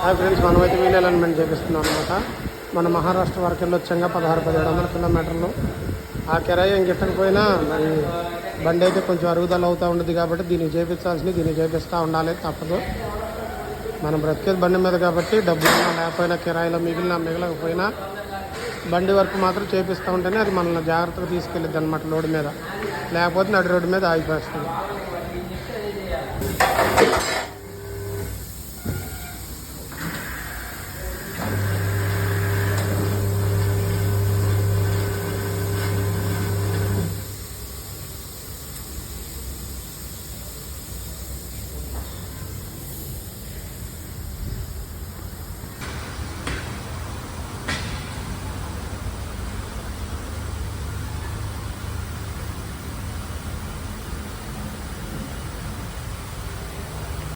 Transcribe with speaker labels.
Speaker 1: Hi friends, మనమైతే wheel alignment చేపిస్తున్నాం అనమాట. మన మహారాష్ట్ర వరకు వెళ్ళొచ్చాక 16-1700 కిలోమీటర్లు. ఆ కిరాయి ఇంకెట్టకపోయినా మరి బండి అయితే కొంచెం అరుగుదల అవుతూ ఉంటుంది కాబట్టి దీనికి చేపించాల్సింది దీనికి చేపిస్తూ ఉండాలి, తప్పదు. మనం బ్రతికేది బండి మీద కాబట్టి డబ్బులు లేకపోయినా కిరాయిలో మిగలకపోయినా బండి వరకు మాత్రం చేపిస్తూ ఉంటేనే అది మనల్ని జాగ్రత్తగా తీసుకెళ్ళిద్ది అనమాట లోడ్ మీద. లేకపోతే నడి రోడ్డు మీద ఆగిపోస్తుంది.